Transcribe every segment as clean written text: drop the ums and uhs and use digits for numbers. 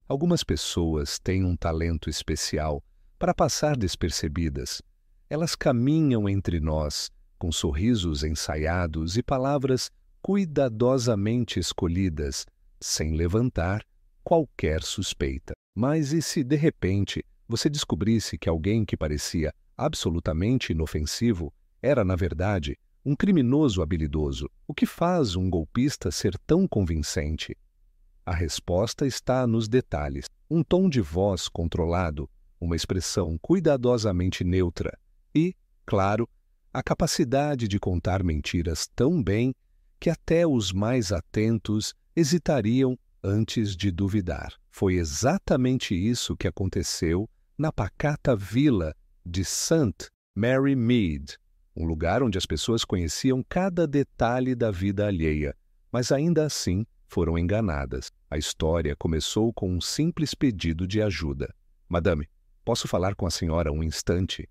Algumas pessoas têm um talento especial para passar despercebidas. Elas caminham entre nós, com sorrisos ensaiados e palavras cuidadosamente escolhidas, sem levantar qualquer suspeita. Mas e se, de repente, você descobrisse que alguém que parecia absolutamente inofensivo era, na verdade, um criminoso habilidoso? O que faz um golpista ser tão convincente? A resposta está nos detalhes. Um tom de voz controlado, uma expressão cuidadosamente neutra e, claro, a capacidade de contar mentiras tão bem que até os mais atentos hesitariam antes de duvidar. Foi exatamente isso que aconteceu na pacata vila de St. Mary Mead, um lugar onde as pessoas conheciam cada detalhe da vida alheia, mas ainda assim foram enganadas. A história começou com um simples pedido de ajuda. Madame, posso falar com a senhora um instante?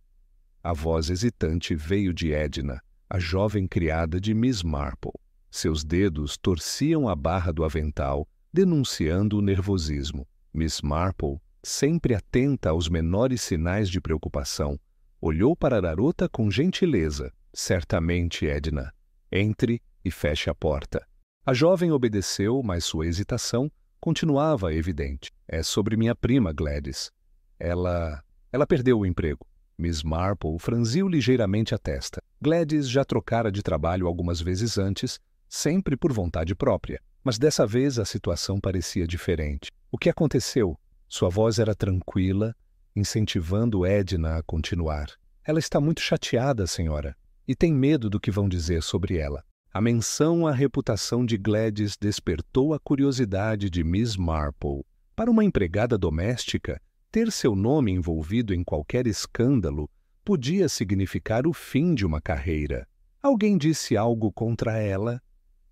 A voz hesitante veio de Edna, a jovem criada de Miss Marple. Seus dedos torciam a barra do avental, denunciando o nervosismo. Miss Marple, sempre atenta aos menores sinais de preocupação, olhou para a garota com gentileza. Certamente, Edna. Entre e feche a porta. A jovem obedeceu, mas sua hesitação continuava evidente. É sobre minha prima, Gladys. Ela perdeu o emprego. Miss Marple franziu ligeiramente a testa. Gladys já trocara de trabalho algumas vezes antes, sempre por vontade própria. Mas dessa vez a situação parecia diferente. O que aconteceu? Sua voz era tranquila, incentivando Edna a continuar. Ela está muito chateada, senhora, e tem medo do que vão dizer sobre ela. A menção à reputação de Gladys despertou a curiosidade de Miss Marple. Para uma empregada doméstica, ter seu nome envolvido em qualquer escândalo podia significar o fim de uma carreira. Alguém disse algo contra ela?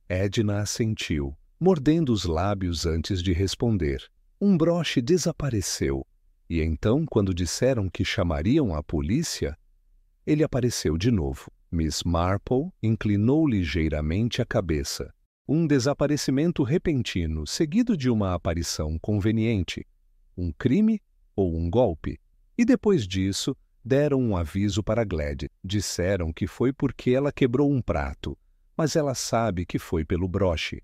Edna assentiu, mordendo os lábios antes de responder. Um broche desapareceu, e então, quando disseram que chamariam a polícia, ele apareceu de novo. Miss Marple inclinou ligeiramente a cabeça. Um desaparecimento repentino, seguido de uma aparição conveniente. Um crime ou um golpe? E depois disso, deram um aviso para Gladys. Disseram que foi porque ela quebrou um prato, mas ela sabe que foi pelo broche.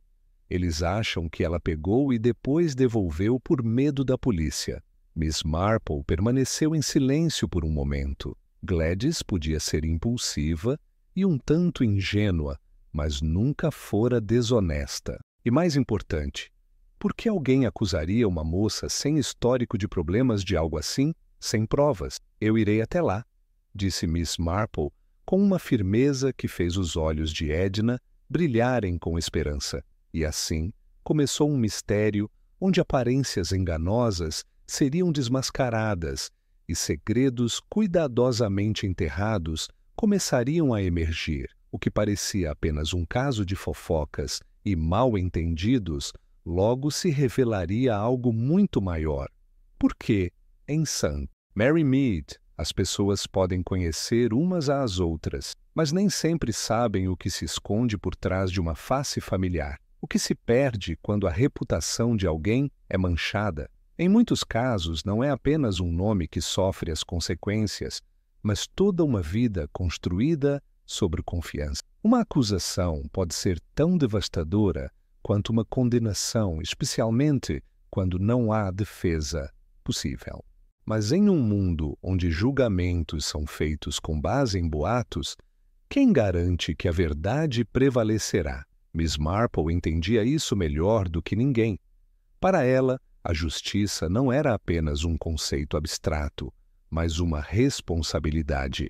Eles acham que ela pegou e depois devolveu por medo da polícia. Miss Marple permaneceu em silêncio por um momento. Gladys podia ser impulsiva e um tanto ingênua, mas nunca fora desonesta. E mais importante, por que alguém acusaria uma moça sem histórico de problemas de algo assim, sem provas? Eu irei até lá, disse Miss Marple com uma firmeza que fez os olhos de Edna brilharem com esperança. E assim começou um mistério onde aparências enganosas seriam desmascaradas e segredos cuidadosamente enterrados começariam a emergir. O que parecia apenas um caso de fofocas e mal-entendidos logo se revelaria algo muito maior. Por que, em St. Mary Mead, as pessoas podem conhecer umas às outras, mas nem sempre sabem o que se esconde por trás de uma face familiar? O que se perde quando a reputação de alguém é manchada? Em muitos casos, não é apenas um nome que sofre as consequências, mas toda uma vida construída sobre confiança. Uma acusação pode ser tão devastadora quanto uma condenação, especialmente quando não há defesa possível. Mas em um mundo onde julgamentos são feitos com base em boatos, quem garante que a verdade prevalecerá? Miss Marple entendia isso melhor do que ninguém. Para ela, a justiça não era apenas um conceito abstrato, mas uma responsabilidade.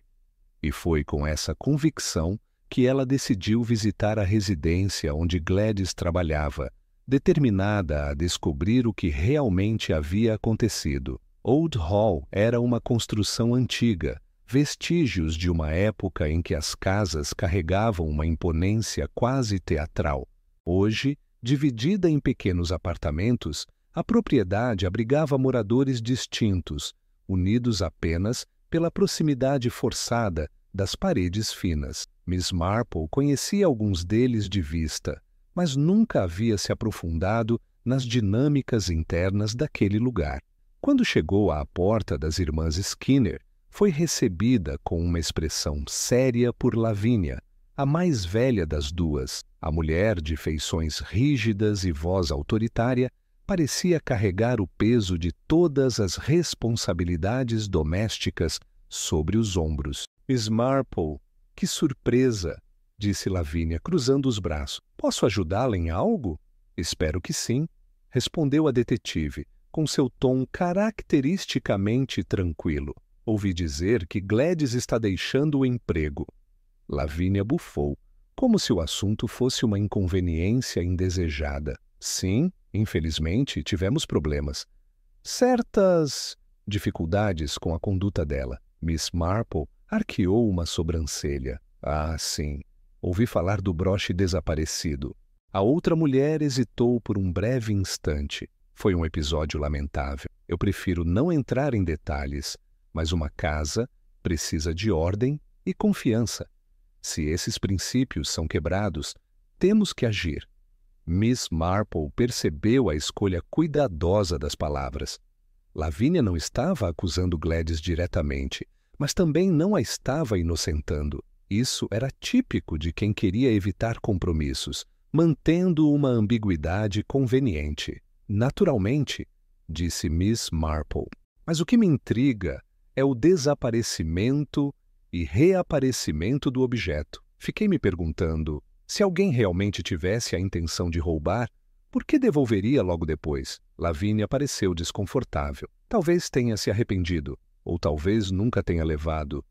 E foi com essa convicção que ela decidiu visitar a residência onde Gladys trabalhava, determinada a descobrir o que realmente havia acontecido. Old Hall era uma construção antiga, vestígios de uma época em que as casas carregavam uma imponência quase teatral. Hoje, dividida em pequenos apartamentos, a propriedade abrigava moradores distintos, unidos apenas pela proximidade forçada das paredes finas. Miss Marple conhecia alguns deles de vista, mas nunca havia se aprofundado nas dinâmicas internas daquele lugar. Quando chegou à porta das irmãs Skinner, foi recebida com uma expressão séria por Lavínia, a mais velha das duas. A mulher, de feições rígidas e voz autoritária, parecia carregar o peso de todas as responsabilidades domésticas sobre os ombros. Miss Marple, que surpresa! Disse Lavínia, cruzando os braços. Posso ajudá-la em algo? Espero que sim, respondeu a detetive, com seu tom caracteristicamente tranquilo. Ouvi dizer que Gladys está deixando o emprego. Lavínia bufou, como se o assunto fosse uma inconveniência indesejada. Sim, infelizmente, tivemos problemas. Certas dificuldades com a conduta dela. Miss Marple arqueou uma sobrancelha. Ah, sim. Ouvi falar do broche desaparecido. A outra mulher hesitou por um breve instante. Foi um episódio lamentável. Eu prefiro não entrar em detalhes, mas uma casa precisa de ordem e confiança. Se esses princípios são quebrados, temos que agir. Miss Marple percebeu a escolha cuidadosa das palavras. Lavínia não estava acusando Gladys diretamente, mas também não a estava inocentando. Isso era típico de quem queria evitar compromissos, mantendo uma ambiguidade conveniente. Naturalmente, disse Miss Marple. Mas o que me intriga é o desaparecimento e reaparecimento do objeto. Fiquei me perguntando, se alguém realmente tivesse a intenção de roubar, por que devolveria logo depois? Lavínia pareceu desconfortável. Talvez tenha se arrependido, ou talvez nunca tenha levado,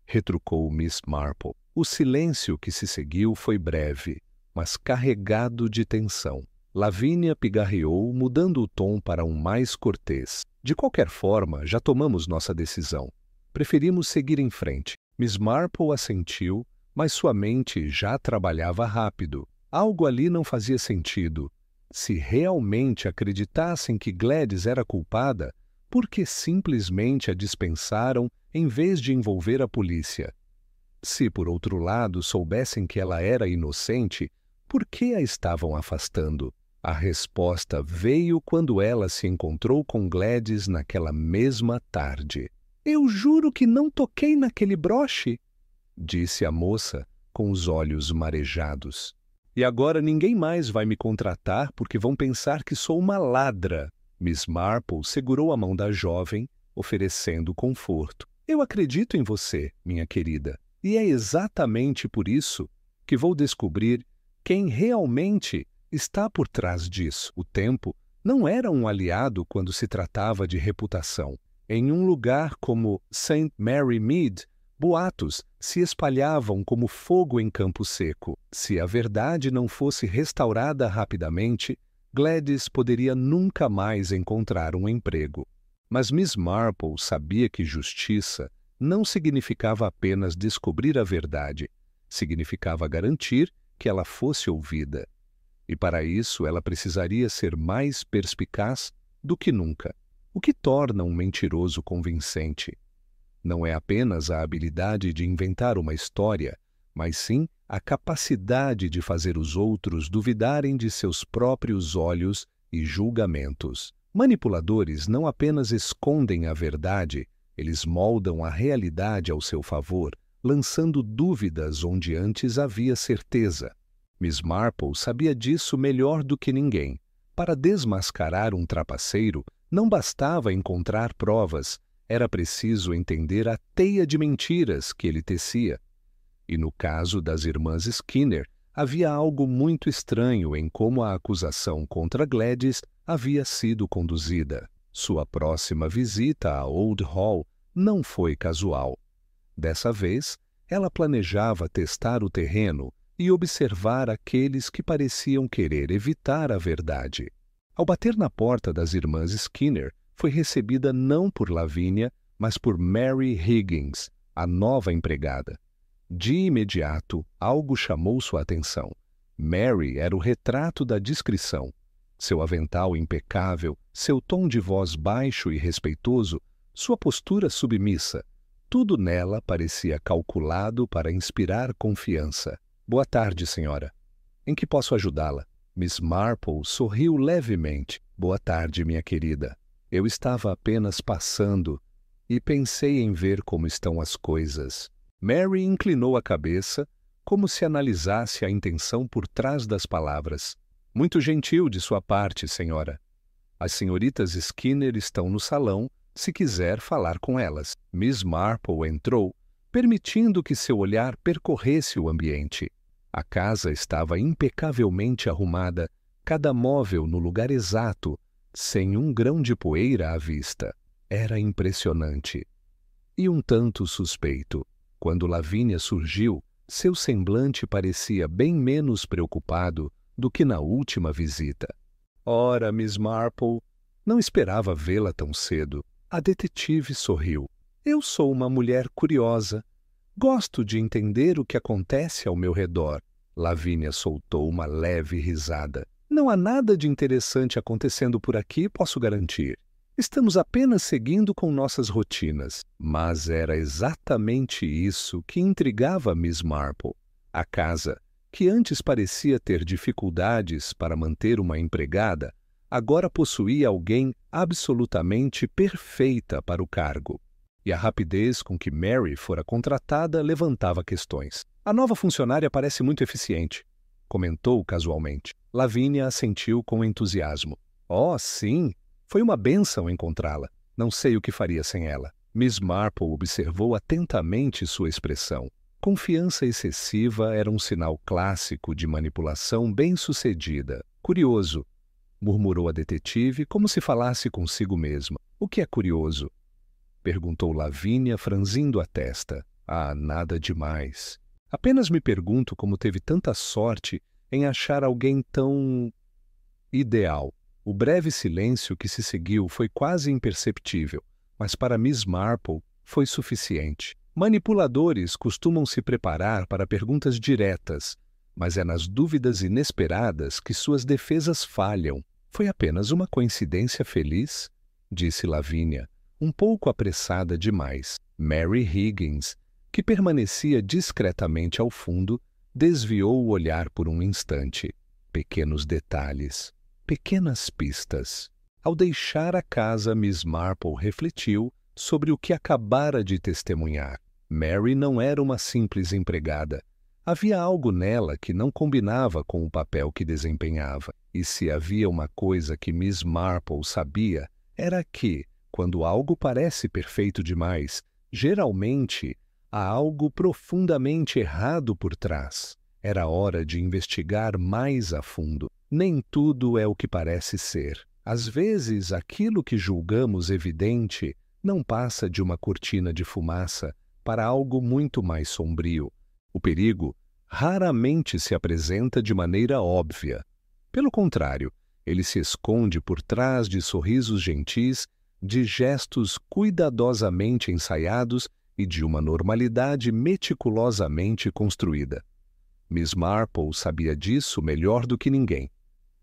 retrucou Miss Marple. O silêncio que se seguiu foi breve, mas carregado de tensão. Lavínia pigarreou, mudando o tom para um mais cortês. De qualquer forma, já tomamos nossa decisão. Preferimos seguir em frente. Miss Marple assentiu, mas sua mente já trabalhava rápido. Algo ali não fazia sentido. Se realmente acreditassem que Gladys era culpada, por que simplesmente a dispensaram em vez de envolver a polícia? Se, por outro lado, soubessem que ela era inocente, por que a estavam afastando? A resposta veio quando ela se encontrou com Gladys naquela mesma tarde. Eu juro que não toquei naquele broche, disse a moça com os olhos marejados. E agora ninguém mais vai me contratar porque vão pensar que sou uma ladra. Miss Marple segurou a mão da jovem, oferecendo conforto. Eu acredito em você, minha querida, e é exatamente por isso que vou descobrir quem realmente está por trás disso. O tempo não era um aliado quando se tratava de reputação. Em um lugar como St. Mary Mead, boatos se espalhavam como fogo em campo seco. Se a verdade não fosse restaurada rapidamente, Gladys poderia nunca mais encontrar um emprego. Mas Miss Marple sabia que justiça não significava apenas descobrir a verdade, significava garantir que ela fosse ouvida. E para isso ela precisaria ser mais perspicaz do que nunca. O que torna um mentiroso convincente? Não é apenas a habilidade de inventar uma história, mas sim a capacidade de fazer os outros duvidarem de seus próprios olhos e julgamentos. Manipuladores não apenas escondem a verdade, eles moldam a realidade ao seu favor, lançando dúvidas onde antes havia certeza. Miss Marple sabia disso melhor do que ninguém. Para desmascarar um trapaceiro, não bastava encontrar provas, era preciso entender a teia de mentiras que ele tecia. E no caso das irmãs Skinner, havia algo muito estranho em como a acusação contra Gladys havia sido conduzida. Sua próxima visita a Old Hall não foi casual. Dessa vez, ela planejava testar o terreno e observar aqueles que pareciam querer evitar a verdade. Ao bater na porta das irmãs Skinner, foi recebida não por Lavínia, mas por Mary Higgins, a nova empregada. De imediato, algo chamou sua atenção. Mary era o retrato da discrição. Seu avental impecável, seu tom de voz baixo e respeitoso, sua postura submissa, tudo nela parecia calculado para inspirar confiança. Boa tarde, senhora. Em que posso ajudá-la? Miss Marple sorriu levemente. Boa tarde, minha querida. Eu estava apenas passando e pensei em ver como estão as coisas. Mary inclinou a cabeça, como se analisasse a intenção por trás das palavras. Muito gentil de sua parte, senhora. As senhoritas Skinner estão no salão, se quiser falar com elas. Miss Marple entrou, permitindo que seu olhar percorresse o ambiente. A casa estava impecavelmente arrumada, cada móvel no lugar exato, sem um grão de poeira à vista. Era impressionante. E um tanto suspeito. Quando Lavínia surgiu, seu semblante parecia bem menos preocupado do que na última visita. Ora, Miss Marple, não esperava vê-la tão cedo. A detetive sorriu. Eu sou uma mulher curiosa. Gosto de entender o que acontece ao meu redor. Lavínia soltou uma leve risada. Não há nada de interessante acontecendo por aqui, posso garantir. Estamos apenas seguindo com nossas rotinas. Mas era exatamente isso que intrigava Miss Marple. A casa, que antes parecia ter dificuldades para manter uma empregada, agora possuía alguém absolutamente perfeita para o cargo. E a rapidez com que Mary fora contratada levantava questões. A nova funcionária parece muito eficiente, comentou casualmente. Lavínia assentiu com entusiasmo. Oh, sim! Foi uma bênção encontrá-la. Não sei o que faria sem ela. Miss Marple observou atentamente sua expressão. Confiança excessiva era um sinal clássico de manipulação bem-sucedida. Curioso, murmurou a detetive como se falasse consigo mesma. O que é curioso? Perguntou Lavínia, franzindo a testa. Ah, nada demais. Apenas me pergunto como teve tanta sorte em achar alguém tão ideal. O breve silêncio que se seguiu foi quase imperceptível, mas para Miss Marple foi suficiente. Manipuladores costumam se preparar para perguntas diretas, mas é nas dúvidas inesperadas que suas defesas falham. Foi apenas uma coincidência feliz, disse Lavínia, um pouco apressada demais. Mary Higgins, que permanecia discretamente ao fundo, desviou o olhar por um instante. Pequenos detalhes, pequenas pistas. Ao deixar a casa, Miss Marple refletiu sobre o que acabara de testemunhar. Mary não era uma simples empregada. Havia algo nela que não combinava com o papel que desempenhava. E se havia uma coisa que Miss Marple sabia, era que, quando algo parece perfeito demais, geralmente há algo profundamente errado por trás. Era hora de investigar mais a fundo. Nem tudo é o que parece ser. Às vezes, aquilo que julgamos evidente não passa de uma cortina de fumaça para algo muito mais sombrio. O perigo raramente se apresenta de maneira óbvia. Pelo contrário, ele se esconde por trás de sorrisos gentis, de gestos cuidadosamente ensaiados e de uma normalidade meticulosamente construída. Miss Marple sabia disso melhor do que ninguém.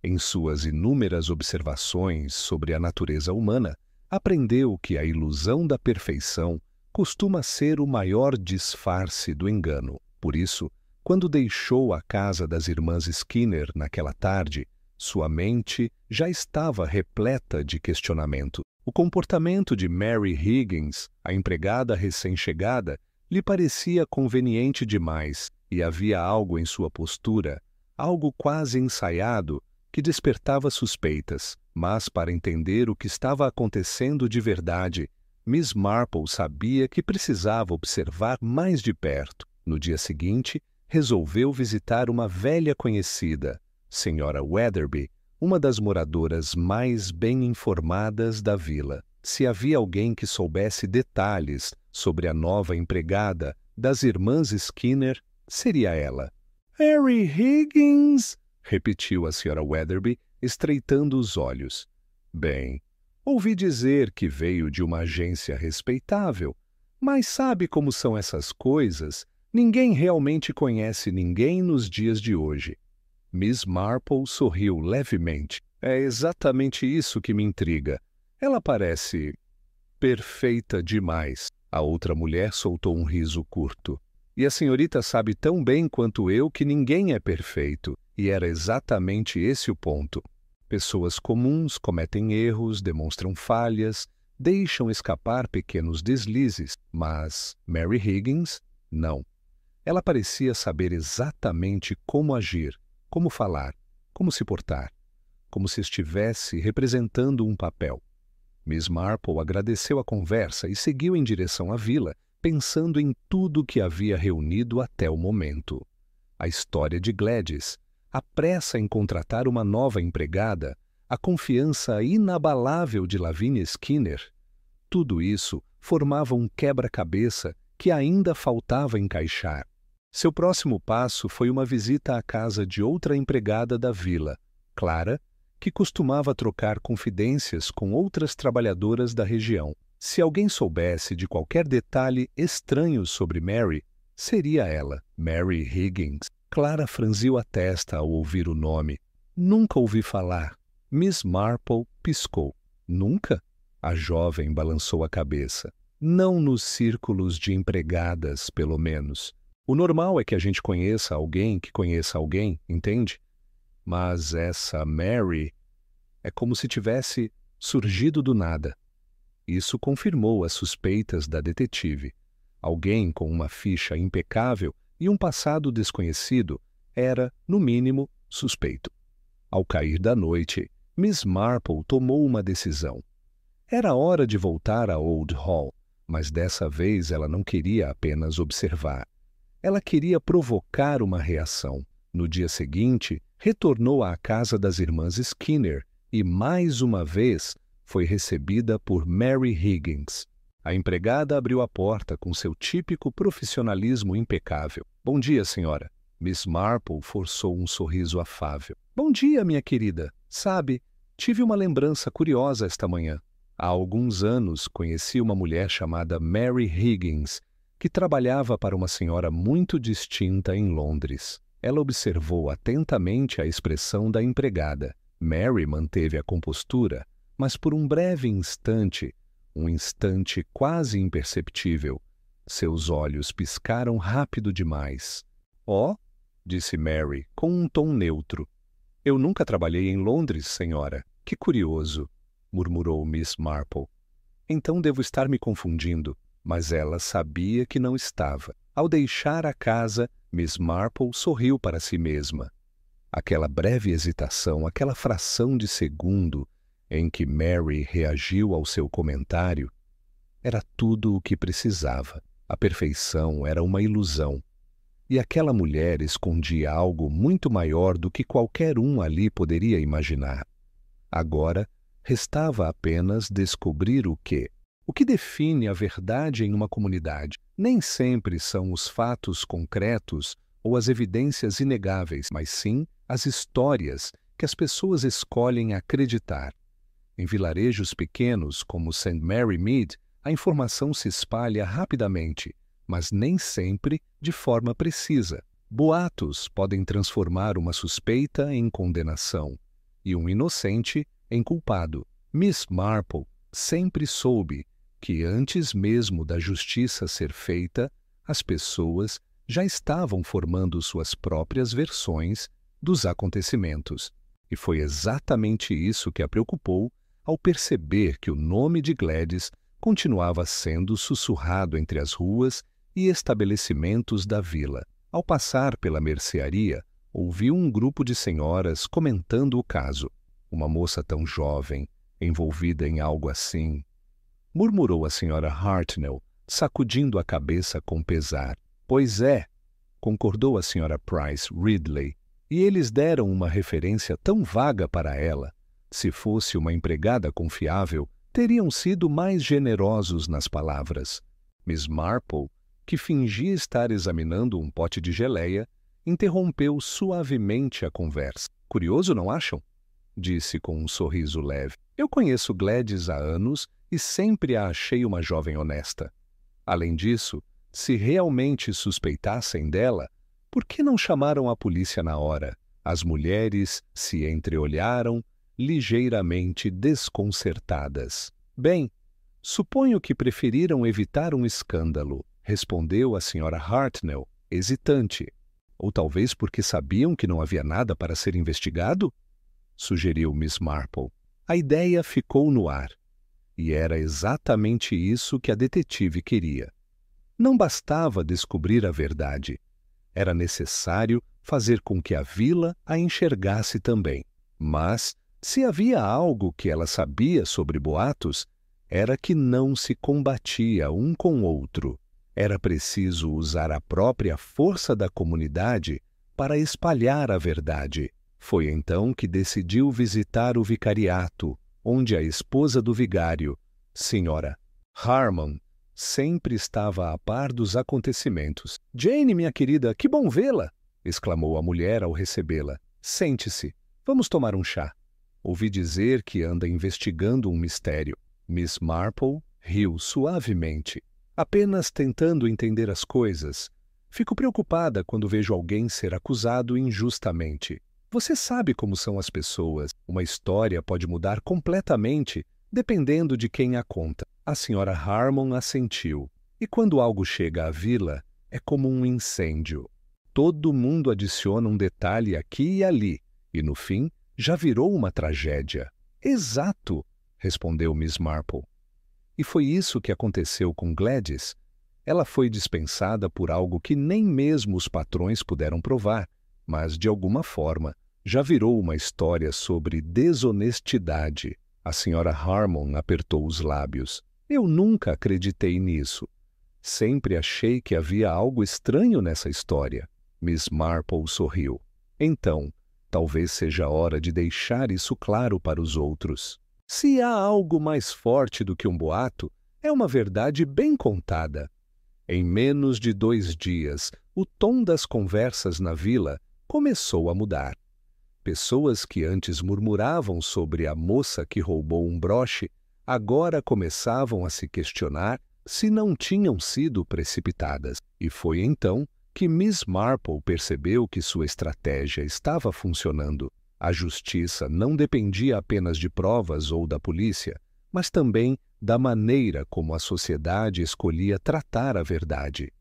Em suas inúmeras observações sobre a natureza humana, aprendeu que a ilusão da perfeição costuma ser o maior disfarce do engano. Por isso, quando deixou a casa das irmãs Skinner naquela tarde, sua mente já estava repleta de questionamento. O comportamento de Mary Higgins, a empregada recém-chegada, lhe parecia conveniente demais e havia algo em sua postura, algo quase ensaiado, que despertava suspeitas. Mas, para entender o que estava acontecendo de verdade, Miss Marple sabia que precisava observar mais de perto. No dia seguinte, resolveu visitar uma velha conhecida, Sra. Weatherby, uma das moradoras mais bem informadas da vila. Se havia alguém que soubesse detalhes sobre a nova empregada das irmãs Skinner, seria ela. "Mary Higgins", repetiu a Sra. Weatherby, estreitando os olhos. "Bem, ouvi dizer que veio de uma agência respeitável, mas sabe como são essas coisas? Ninguém realmente conhece ninguém nos dias de hoje." Miss Marple sorriu levemente. "É exatamente isso que me intriga. Ela parece perfeita demais." A outra mulher soltou um riso curto. E a senhorita sabe tão bem quanto eu que ninguém é perfeito, e era exatamente esse o ponto. Pessoas comuns cometem erros, demonstram falhas, deixam escapar pequenos deslizes, mas Mary Higgins, não. Ela parecia saber exatamente como agir, como falar, como se portar, como se estivesse representando um papel. Miss Marple agradeceu a conversa e seguiu em direção à vila, pensando em tudo que havia reunido até o momento. A história de Gladys, a pressa em contratar uma nova empregada, a confiança inabalável de Lavinia Skinner. Tudo isso formava um quebra-cabeça que ainda faltava encaixar. Seu próximo passo foi uma visita à casa de outra empregada da vila, Clara, que costumava trocar confidências com outras trabalhadoras da região. Se alguém soubesse de qualquer detalhe estranho sobre Mary, seria ela, Mary Higgins. Clara franziu a testa ao ouvir o nome. Nunca ouvi falar. Miss Marple piscou. Nunca? A jovem balançou a cabeça. Não nos círculos de empregadas, pelo menos. O normal é que a gente conheça alguém que conheça alguém, entende? Mas essa Mary é como se tivesse surgido do nada. Isso confirmou as suspeitas da detetive. Alguém com uma ficha impecável e um passado desconhecido era, no mínimo, suspeito. Ao cair da noite, Miss Marple tomou uma decisão. Era hora de voltar a Old Hall, mas dessa vez ela não queria apenas observar. Ela queria provocar uma reação. No dia seguinte, retornou à casa das irmãs Skinner e, mais uma vez, foi recebida por Mary Higgins. A empregada abriu a porta com seu típico profissionalismo impecável. « Bom dia, senhora. » Miss Marple forçou um sorriso afável. « Bom dia, minha querida. Sabe, tive uma lembrança curiosa esta manhã. Há alguns anos conheci uma mulher chamada Mary Higgins, que trabalhava para uma senhora muito distinta em Londres. Ela observou atentamente a expressão da empregada. Mary manteve a compostura, mas por um breve instante, um instante quase imperceptível, seus olhos piscaram rápido demais. « Oh! » disse Mary, com um tom neutro. « Eu nunca trabalhei em Londres, senhora. Que curioso! » murmurou Miss Marple. « Então devo estar me confundindo. » Mas ela sabia que não estava. Ao deixar a casa, Miss Marple sorriu para si mesma. Aquela breve hesitação, aquela fração de segundo em que Mary reagiu ao seu comentário, era tudo o que precisava. A perfeição era uma ilusão. E aquela mulher escondia algo muito maior do que qualquer um ali poderia imaginar. Agora, restava apenas descobrir o quê? O que define a verdade em uma comunidade nem sempre são os fatos concretos ou as evidências inegáveis, mas sim as histórias que as pessoas escolhem acreditar. Em vilarejos pequenos como St. Mary Mead, a informação se espalha rapidamente, mas nem sempre de forma precisa. Boatos podem transformar uma suspeita em condenação e um inocente em culpado. Miss Marple sempre soube que antes mesmo da justiça ser feita, as pessoas já estavam formando suas próprias versões dos acontecimentos. E foi exatamente isso que a preocupou ao perceber que o nome de Gladys continuava sendo sussurrado entre as ruas e estabelecimentos da vila. Ao passar pela mercearia, ouviu um grupo de senhoras comentando o caso. Uma moça tão jovem, envolvida em algo assim, murmurou a senhora Hartnell, sacudindo a cabeça com pesar. Pois é, concordou a senhora Price Ridley, e eles deram uma referência tão vaga para ela. Se fosse uma empregada confiável, teriam sido mais generosos nas palavras. Miss Marple, que fingia estar examinando um pote de geleia, interrompeu suavemente a conversa. Curioso, não acham? Disse com um sorriso leve. Eu conheço Gladys há anos e sempre a achei uma jovem honesta. Além disso, se realmente suspeitassem dela, por que não chamaram a polícia na hora? As mulheres se entreolharam, ligeiramente desconcertadas. Bem, suponho que preferiram evitar um escândalo. respondeu a Sra. Hartnell, hesitante. Ou talvez porque sabiam que não havia nada para ser investigado? Sugeriu Miss Marple. A ideia ficou no ar. E era exatamente isso que a detetive queria. Não bastava descobrir a verdade. Era necessário fazer com que a vila a enxergasse também. Mas, se havia algo que ela sabia sobre boatos, era que não se combatia um com o outro. Era preciso usar a própria força da comunidade para espalhar a verdade. Foi então que decidiu visitar o vicariato, onde a esposa do vigário, Sra. Harmon, sempre estava a par dos acontecimentos. "Jane, minha querida, que bom vê-la!" exclamou a mulher ao recebê-la. "Sente-se. Vamos tomar um chá." Ouvi dizer que anda investigando um mistério. Miss Marple riu suavemente, apenas tentando entender as coisas. "Fico preocupada quando vejo alguém ser acusado injustamente. Você sabe como são as pessoas. Uma história pode mudar completamente dependendo de quem a conta." A Sra. Harmon assentiu. "E quando algo chega à vila, é como um incêndio. Todo mundo adiciona um detalhe aqui e ali, e no fim já virou uma tragédia." "Exato!" respondeu Miss Marple. "E foi isso que aconteceu com Gladys. Ela foi dispensada por algo que nem mesmo os patrões puderam provar, mas, de alguma forma, já virou uma história sobre desonestidade." A Sra. Harmon apertou os lábios. "Eu nunca acreditei nisso. Sempre achei que havia algo estranho nessa história." Miss Marple sorriu. "Então, talvez seja hora de deixar isso claro para os outros. Se há algo mais forte do que um boato, é uma verdade bem contada." Em menos de 2 dias, o tom das conversas na vila começou a mudar. Pessoas que antes murmuravam sobre a moça que roubou um broche, agora começavam a se questionar se não tinham sido precipitadas. E foi então que Miss Marple percebeu que sua estratégia estava funcionando. A justiça não dependia apenas de provas ou da polícia, mas também da maneira como a sociedade escolhia tratar a verdade.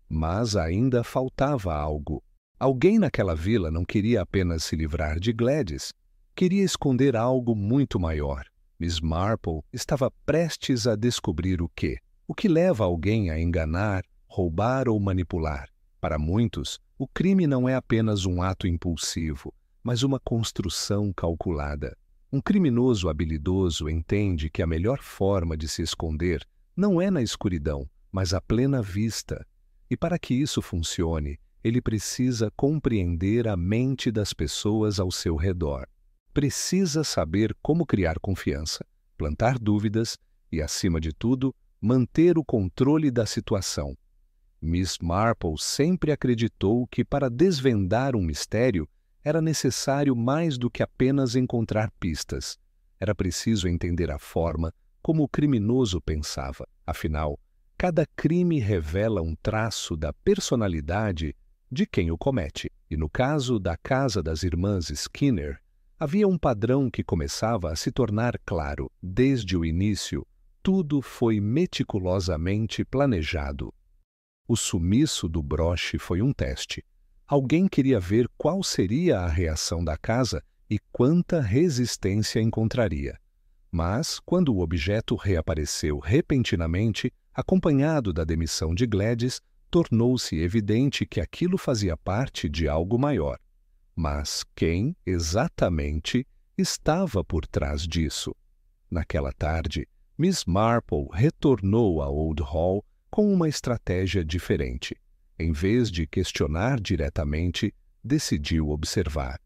Mas ainda faltava algo. Alguém naquela vila não queria apenas se livrar de Gladys, queria esconder algo muito maior. Miss Marple estava prestes a descobrir o que leva alguém a enganar, roubar ou manipular. Para muitos, o crime não é apenas um ato impulsivo, mas uma construção calculada. Um criminoso habilidoso entende que a melhor forma de se esconder não é na escuridão, mas à plena vista. E para que isso funcione, ele precisa compreender a mente das pessoas ao seu redor. Precisa saber como criar confiança, plantar dúvidas e, acima de tudo, manter o controle da situação. Miss Marple sempre acreditou que para desvendar um mistério era necessário mais do que apenas encontrar pistas. Era preciso entender a forma como o criminoso pensava. Afinal, cada crime revela um traço da personalidade de quem o comete. E no caso da casa das irmãs Skinner, havia um padrão que começava a se tornar claro. Desde o início, tudo foi meticulosamente planejado. O sumiço do broche foi um teste. Alguém queria ver qual seria a reação da casa e quanta resistência encontraria. Mas, quando o objeto reapareceu repentinamente, acompanhado da demissão de Gladys, tornou-se evidente que aquilo fazia parte de algo maior. Mas quem, exatamente, estava por trás disso? Naquela tarde, Miss Marple retornou a Old Hall com uma estratégia diferente. Em vez de questionar diretamente, decidiu observar.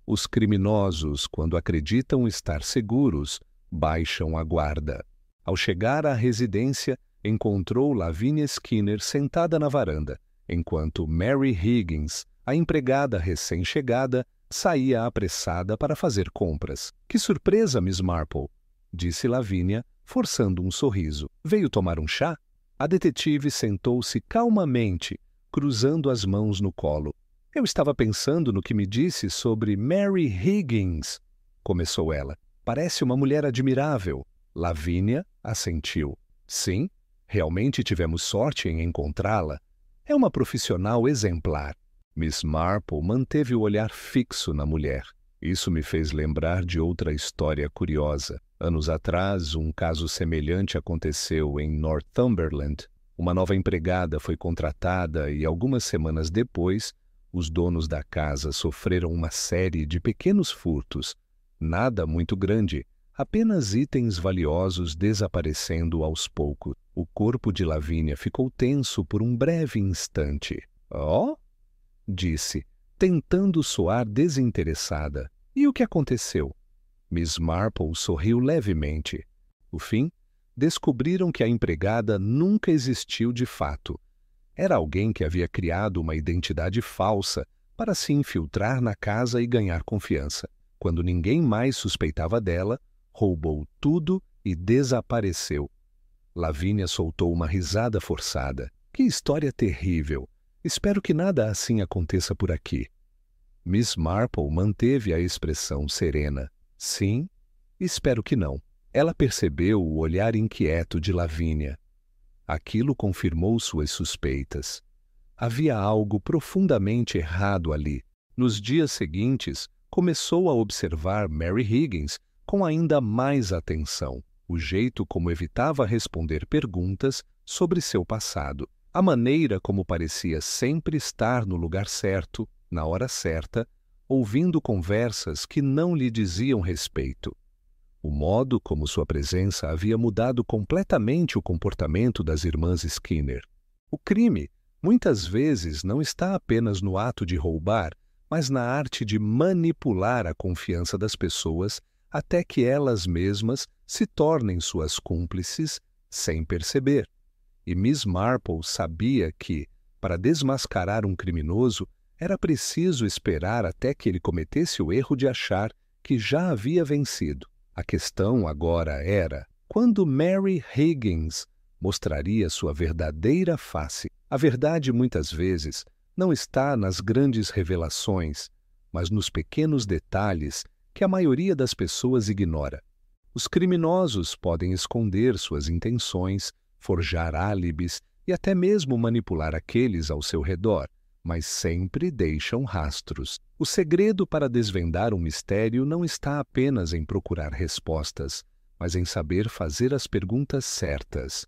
Os criminosos, quando acreditam estar seguros, baixam a guarda. Ao chegar à residência, encontrou Lavinia Skinner sentada na varanda, enquanto Mary Higgins, a empregada recém-chegada, saía apressada para fazer compras. "Que surpresa, Miss Marple!" disse Lavinia, forçando um sorriso. "Veio tomar um chá?" A detetive sentou-se calmamente, cruzando as mãos no colo. "Eu estava pensando no que me disse sobre Mary Higgins", começou ela. "Parece uma mulher admirável." Lavinia assentiu. "Sim", Realmente tivemos sorte em encontrá-la. É uma profissional exemplar. Miss Marple manteve o olhar fixo na mulher. Isso me fez lembrar de outra história curiosa. Anos atrás, um caso semelhante aconteceu em Northumberland. Uma nova empregada foi contratada e, algumas semanas depois, os donos da casa sofreram uma série de pequenos furtos. Nada muito grande, apenas itens valiosos desaparecendo aos poucos. O corpo de Lavínia ficou tenso por um breve instante. "Oh?", disse, tentando soar desinteressada. "E o que aconteceu?" Miss Marple sorriu levemente. No fim, descobriram que a empregada nunca existiu de fato. Era alguém que havia criado uma identidade falsa para se infiltrar na casa e ganhar confiança. Quando ninguém mais suspeitava dela, roubou tudo e desapareceu. Lavínia soltou uma risada forçada. "Que história terrível! Espero que nada assim aconteça por aqui." Miss Marple manteve a expressão serena. "Sim, espero que não." Ela percebeu o olhar inquieto de Lavínia. Aquilo confirmou suas suspeitas. Havia algo profundamente errado ali. Nos dias seguintes, começou a observar Mary Higgins com ainda mais atenção. O jeito como evitava responder perguntas sobre seu passado. A maneira como parecia sempre estar no lugar certo, na hora certa, ouvindo conversas que não lhe diziam respeito. O modo como sua presença havia mudado completamente o comportamento das irmãs Skinner. O crime, muitas vezes, não está apenas no ato de roubar, mas na arte de manipular a confiança das pessoas até que elas mesmas se tornem suas cúmplices sem perceber. E Miss Marple sabia que, para desmascarar um criminoso, era preciso esperar até que ele cometesse o erro de achar que já havia vencido. A questão agora era quando Mary Higgins mostraria sua verdadeira face. A verdade, muitas vezes, não está nas grandes revelações, mas nos pequenos detalhes que a maioria das pessoas ignora. Os criminosos podem esconder suas intenções, forjar álibis e até mesmo manipular aqueles ao seu redor, mas sempre deixam rastros. O segredo para desvendar um mistério não está apenas em procurar respostas, mas em saber fazer as perguntas certas.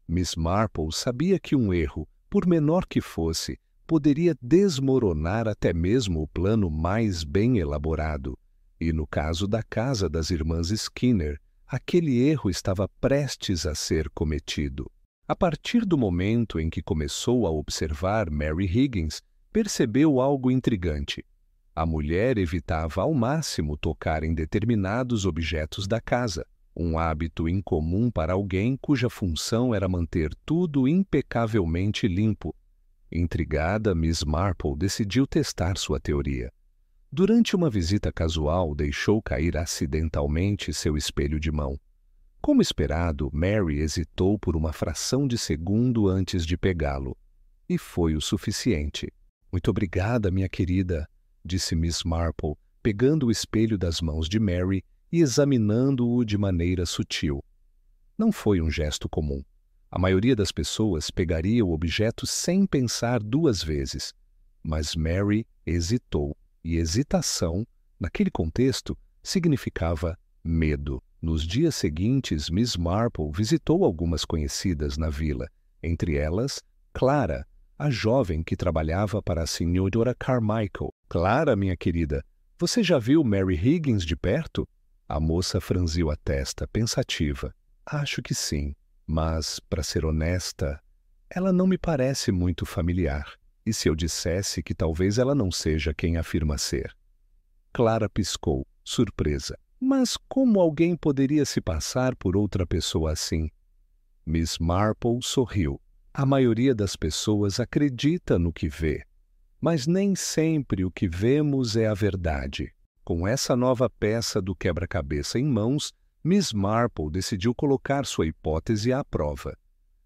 Miss Marple sabia que um erro, por menor que fosse, poderia desmoronar até mesmo o plano mais bem elaborado. E no caso da casa das irmãs Skinner, aquele erro estava prestes a ser cometido. A partir do momento em que começou a observar Mary Higgins, percebeu algo intrigante. A mulher evitava ao máximo tocar em determinados objetos da casa, um hábito incomum para alguém cuja função era manter tudo impecavelmente limpo. Intrigada, Miss Marple decidiu testar sua teoria. Durante uma visita casual, deixou cair acidentalmente seu espelho de mão. Como esperado, Mary hesitou por uma fração de segundo antes de pegá-lo. E foi o suficiente. "Muito obrigada, minha querida", disse Miss Marple, pegando o espelho das mãos de Mary e examinando-o de maneira sutil. Não foi um gesto comum. A maioria das pessoas pegaria o objeto sem pensar duas vezes. Mas Mary hesitou, e hesitação, naquele contexto, significava medo. Nos dias seguintes, Miss Marple visitou algumas conhecidas na vila, entre elas, Clara, a jovem que trabalhava para a senhora Carmichael. "Clara, minha querida, você já viu Mary Higgins de perto?" A moça franziu a testa, pensativa. "Acho que sim, mas, para ser honesta, ela não me parece muito familiar. E se eu dissesse que talvez ela não seja quem afirma ser?" Clara piscou, surpresa. "Mas como alguém poderia se passar por outra pessoa assim?" Miss Marple sorriu. "A maioria das pessoas acredita no que vê, mas nem sempre o que vemos é a verdade." Com essa nova peça do quebra-cabeça em mãos, Miss Marple decidiu colocar sua hipótese à prova.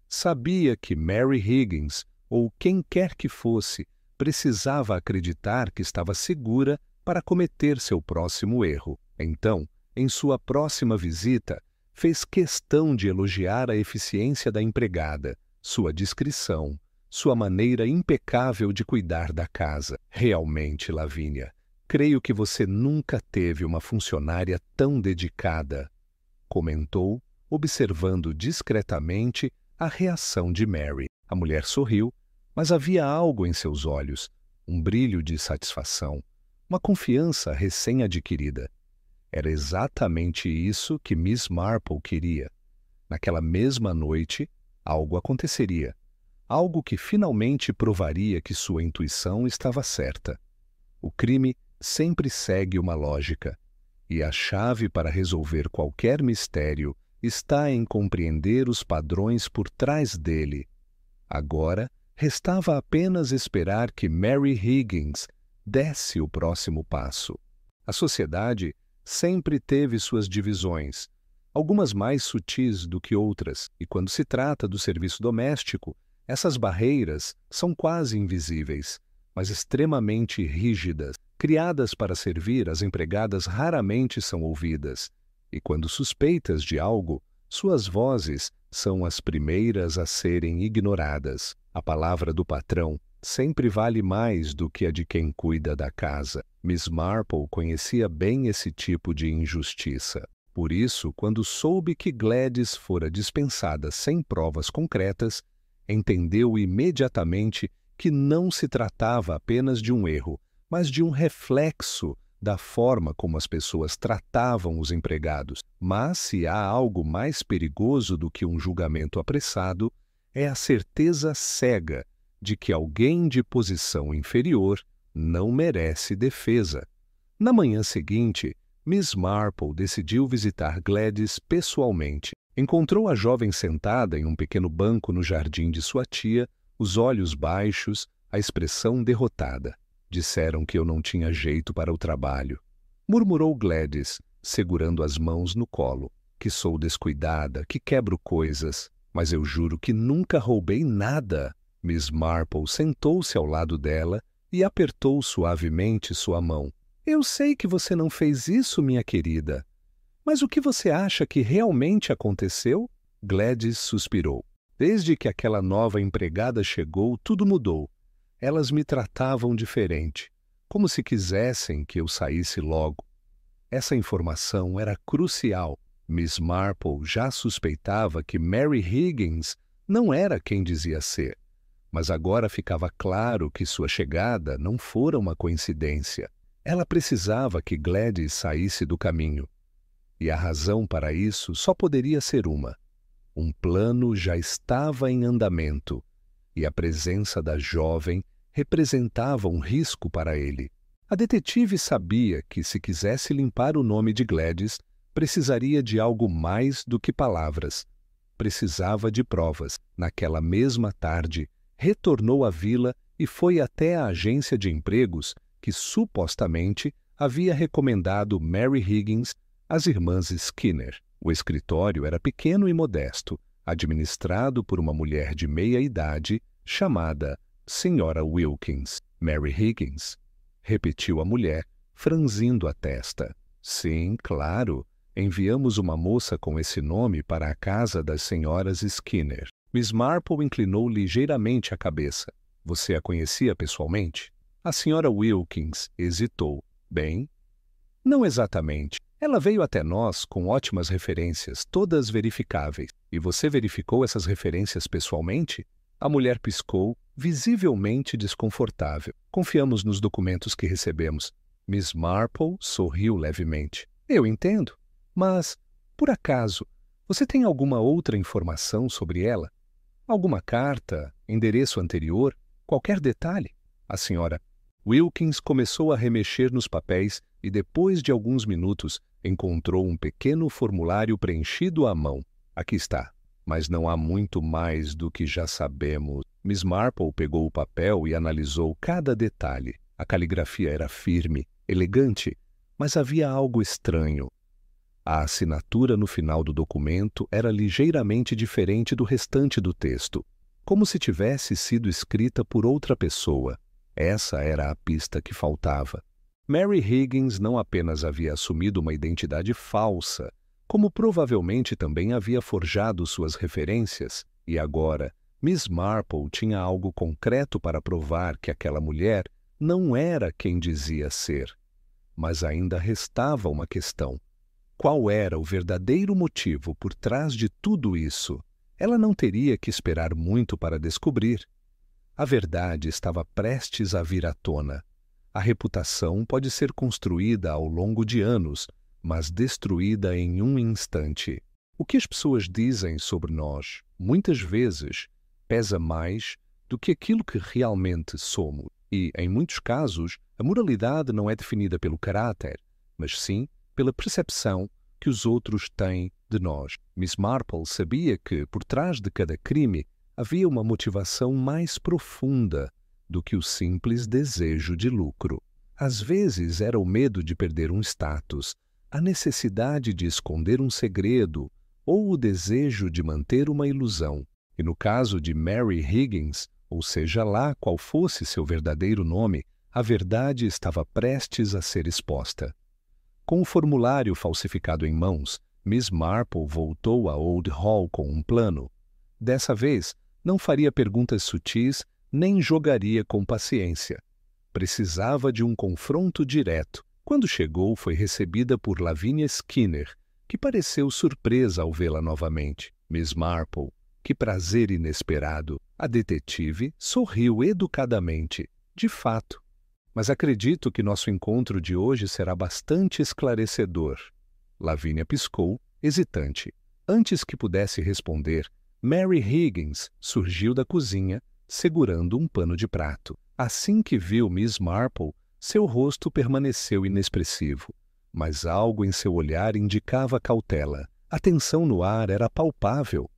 Sabia que Mary Higgins, ou quem quer que fosse, precisava acreditar que estava segura para cometer seu próximo erro. Então, em sua próxima visita, fez questão de elogiar a eficiência da empregada, sua discrição, sua maneira impecável de cuidar da casa. Realmente, Lavínia, creio que você nunca teve uma funcionária tão dedicada, comentou, observando discretamente a reação de Mary. A mulher sorriu, mas havia algo em seus olhos, um brilho de satisfação, uma confiança recém-adquirida. Era exatamente isso que Miss Marple queria. Naquela mesma noite, algo aconteceria. Algo que finalmente provaria que sua intuição estava certa. O crime sempre segue uma lógica, e a chave para resolver qualquer mistério está em compreender os padrões por trás dele. Agora, restava apenas esperar que Mary Higgins desse o próximo passo. A sociedade sempre teve suas divisões, algumas mais sutis do que outras, e quando se trata do serviço doméstico, essas barreiras são quase invisíveis, mas extremamente rígidas. Criadas para servir, as empregadas raramente são ouvidas, e quando suspeitas de algo, suas vozes são as primeiras a serem ignoradas. A palavra do patrão sempre vale mais do que a de quem cuida da casa. Miss Marple conhecia bem esse tipo de injustiça. Por isso, quando soube que Gladys fora dispensada sem provas concretas, entendeu imediatamente que não se tratava apenas de um erro, mas de um reflexo da forma como as pessoas tratavam os empregados. Mas se há algo mais perigoso do que um julgamento apressado, é a certeza cega de que alguém de posição inferior não merece defesa. Na manhã seguinte, Miss Marple decidiu visitar Gladys pessoalmente. Encontrou a jovem sentada em um pequeno banco no jardim de sua tia, os olhos baixos, a expressão derrotada. Disseram que eu não tinha jeito para o trabalho, murmurou Gladys, segurando as mãos no colo. Que sou descuidada, que quebro coisas, mas eu juro que nunca roubei nada. Miss Marple sentou-se ao lado dela e apertou suavemente sua mão. Eu sei que você não fez isso, minha querida. Mas o que você acha que realmente aconteceu? Gladys suspirou. Desde que aquela nova empregada chegou, tudo mudou. Elas me tratavam diferente, como se quisessem que eu saísse logo. Essa informação era crucial. Miss Marple já suspeitava que Mary Higgins não era quem dizia ser, mas agora ficava claro que sua chegada não fora uma coincidência. Ela precisava que Gladys saísse do caminho. E a razão para isso só poderia ser uma. Um plano já estava em andamento, e a presença da jovem representava um risco para ele. A detetive sabia que, se quisesse limpar o nome de Gladys, precisaria de algo mais do que palavras. Precisava de provas. Naquela mesma tarde, retornou à vila e foi até a agência de empregos que, supostamente, havia recomendado Mary Higgins às irmãs Skinner. O escritório era pequeno e modesto, administrado por uma mulher de meia idade chamada Sra. Wilkins. Mary Higgins, repetiu a mulher, franzindo a testa. Sim, claro, enviamos uma moça com esse nome para a casa das senhoras Skinner. Miss Marple inclinou ligeiramente a cabeça. Você a conhecia pessoalmente? A Sra. Wilkins hesitou. Bem, não exatamente. Ela veio até nós com ótimas referências, todas verificáveis. E você verificou essas referências pessoalmente? A mulher piscou, visivelmente desconfortável. Confiamos nos documentos que recebemos. Miss Marple sorriu levemente. Eu entendo, mas, por acaso, você tem alguma outra informação sobre ela? Alguma carta, endereço anterior, qualquer detalhe? A senhora Wilkins começou a remexer nos papéis e, depois de alguns minutos, encontrou um pequeno formulário preenchido à mão. Aqui está. Mas não há muito mais do que já sabemos. Miss Marple pegou o papel e analisou cada detalhe. A caligrafia era firme, elegante, mas havia algo estranho. A assinatura no final do documento era ligeiramente diferente do restante do texto, como se tivesse sido escrita por outra pessoa. Essa era a pista que faltava. Mary Higgins não apenas havia assumido uma identidade falsa, Como provavelmente também havia forjado suas referências, e agora Miss Marple tinha algo concreto para provar que aquela mulher não era quem dizia ser. Mas ainda restava uma questão. Qual era o verdadeiro motivo por trás de tudo isso? Ela não teria que esperar muito para descobrir. A verdade estava prestes a vir à tona. A reputação pode ser construída ao longo de anos, mas destruída em um instante. O que as pessoas dizem sobre nós, muitas vezes, pesa mais do que aquilo que realmente somos. E, em muitos casos, a moralidade não é definida pelo caráter, mas sim pela percepção que os outros têm de nós. Miss Marple sabia que, por trás de cada crime, havia uma motivação mais profunda do que o simples desejo de lucro. Às vezes era o medo de perder um status, a necessidade de esconder um segredo ou o desejo de manter uma ilusão. E no caso de Mary Higgins, ou seja lá qual fosse seu verdadeiro nome, a verdade estava prestes a ser exposta. Com o formulário falsificado em mãos, Miss Marple voltou a Old Hall com um plano. Dessa vez, não faria perguntas sutis nem jogaria com paciência. Precisava de um confronto direto. Quando chegou, foi recebida por Lavinia Skinner, que pareceu surpresa ao vê-la novamente. Miss Marple, que prazer inesperado! A detetive sorriu educadamente. De fato. Mas acredito que nosso encontro de hoje será bastante esclarecedor. Lavinia piscou, hesitante. Antes que pudesse responder, Mary Higgins surgiu da cozinha, segurando um pano de prato. Assim que viu Miss Marple, seu rosto permaneceu inexpressivo, mas algo em seu olhar indicava cautela. A tensão no ar era palpável.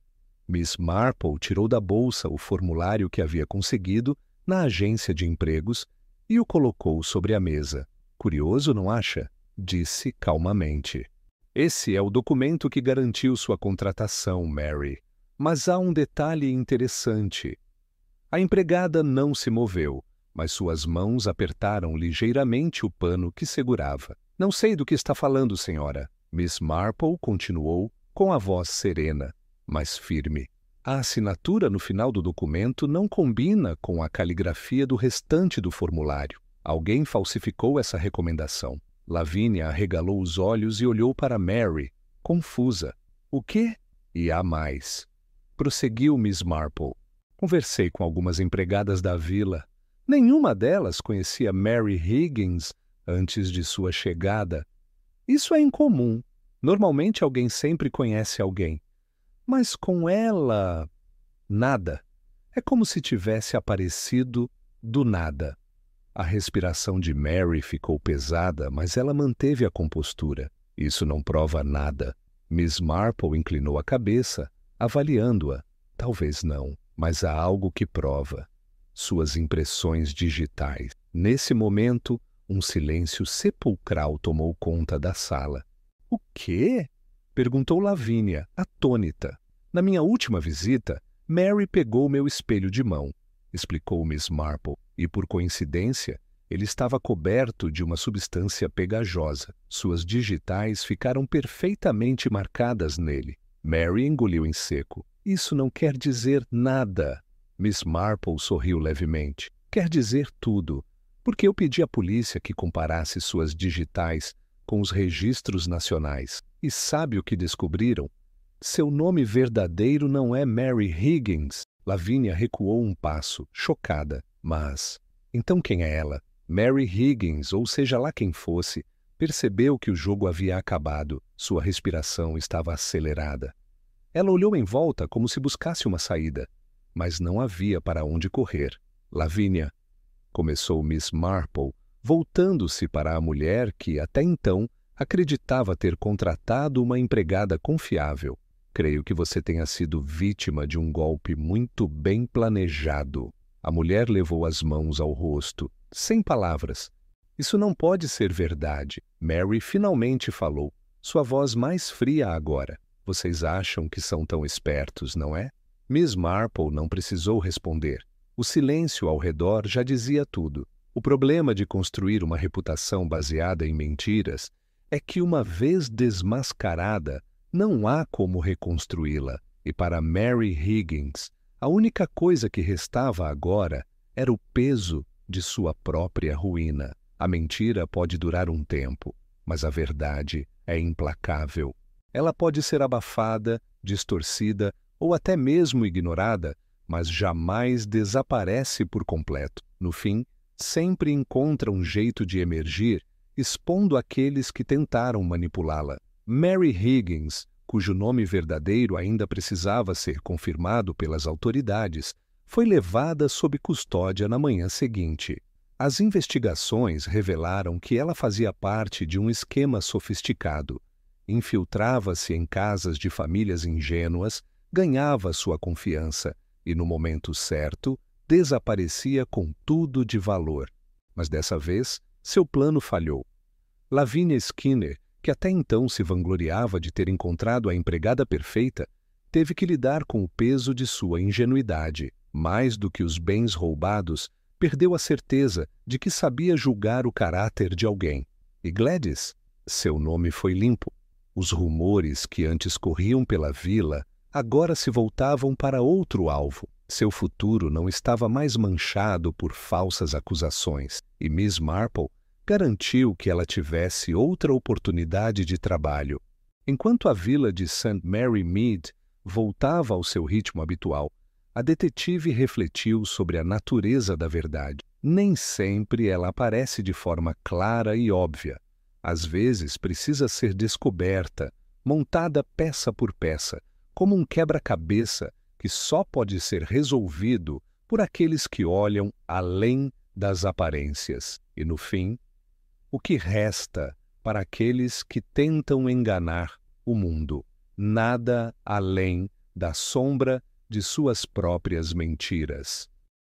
Miss Marple tirou da bolsa o formulário que havia conseguido na agência de empregos e o colocou sobre a mesa. Curioso, não acha? Disse calmamente. Esse é o documento que garantiu sua contratação, Mary. Mas há um detalhe interessante. A empregada não se moveu, mas suas mãos apertaram ligeiramente o pano que segurava. Não sei do que está falando, senhora. Miss Marple continuou com a voz serena, mas firme. A assinatura no final do documento não combina com a caligrafia do restante do formulário. Alguém falsificou essa recomendação. Lavinia arregalou os olhos e olhou para Mary, confusa. O quê? E há mais. Prosseguiu Miss Marple. Conversei com algumas empregadas da vila. Nenhuma delas conhecia Mary Higgins antes de sua chegada. Isso é incomum. Normalmente alguém sempre conhece alguém. Mas com ela, nada. É como se tivesse aparecido do nada. A respiração de Mary ficou pesada, mas ela manteve a compostura. Isso não prova nada. Miss Marple inclinou a cabeça, avaliando-a. Talvez não, mas há algo que prova. Suas impressões digitais. Nesse momento, um silêncio sepulcral tomou conta da sala. O quê? Perguntou Lavinia, atônita. Na minha última visita, Mary pegou meu espelho de mão, explicou Miss Marple, e por coincidência, ele estava coberto de uma substância pegajosa. Suas digitais ficaram perfeitamente marcadas nele. Mary engoliu em seco. Isso não quer dizer nada. Miss Marple sorriu levemente. Quer dizer tudo, porque eu pedi à polícia que comparasse suas digitais com os registros nacionais. E sabe o que descobriram? Seu nome verdadeiro não é Mary Higgins. Lavinia recuou um passo, chocada. Mas, então quem é ela? Mary Higgins, ou seja lá quem fosse, percebeu que o jogo havia acabado. Sua respiração estava acelerada. Ela olhou em volta como se buscasse uma saída, mas não havia para onde correr. Lavinia, começou Miss Marple, voltando-se para a mulher que, até então, acreditava ter contratado uma empregada confiável. Creio que você tenha sido vítima de um golpe muito bem planejado. A mulher levou as mãos ao rosto, sem palavras. Isso não pode ser verdade. Mary finalmente falou, sua voz mais fria agora. Vocês acham que são tão espertos, não é? Miss Marple não precisou responder. O silêncio ao redor já dizia tudo. O problema de construir uma reputação baseada em mentiras é que, uma vez desmascarada, Não há como reconstruí-la, e para Mary Higgins, a única coisa que restava agora era o peso de sua própria ruína. A mentira pode durar um tempo, mas a verdade é implacável. Ela pode ser abafada, distorcida ou até mesmo ignorada, mas jamais desaparece por completo. No fim, sempre encontra um jeito de emergir, expondo aqueles que tentaram manipulá-la. Mary Higgins, cujo nome verdadeiro ainda precisava ser confirmado pelas autoridades, foi levada sob custódia na manhã seguinte. As investigações revelaram que ela fazia parte de um esquema sofisticado. Infiltrava-se em casas de famílias ingênuas, ganhava sua confiança e, no momento certo, desaparecia com tudo de valor. Mas dessa vez, seu plano falhou. Lavinia Skinner, que até então se vangloriava de ter encontrado a empregada perfeita, teve que lidar com o peso de sua ingenuidade. Mais do que os bens roubados, perdeu a certeza de que sabia julgar o caráter de alguém. E Gladys? Seu nome foi limpo. Os rumores que antes corriam pela vila agora se voltavam para outro alvo. Seu futuro não estava mais manchado por falsas acusações, e Miss Marple garantiu que ela tivesse outra oportunidade de trabalho. Enquanto a vila de St. Mary Mead voltava ao seu ritmo habitual, a detetive refletiu sobre a natureza da verdade. Nem sempre ela aparece de forma clara e óbvia. Às vezes precisa ser descoberta, montada peça por peça, como um quebra-cabeça que só pode ser resolvido por aqueles que olham além das aparências. E, no fim, o que resta para aqueles que tentam enganar o mundo? Nada além da sombra de suas próprias mentiras.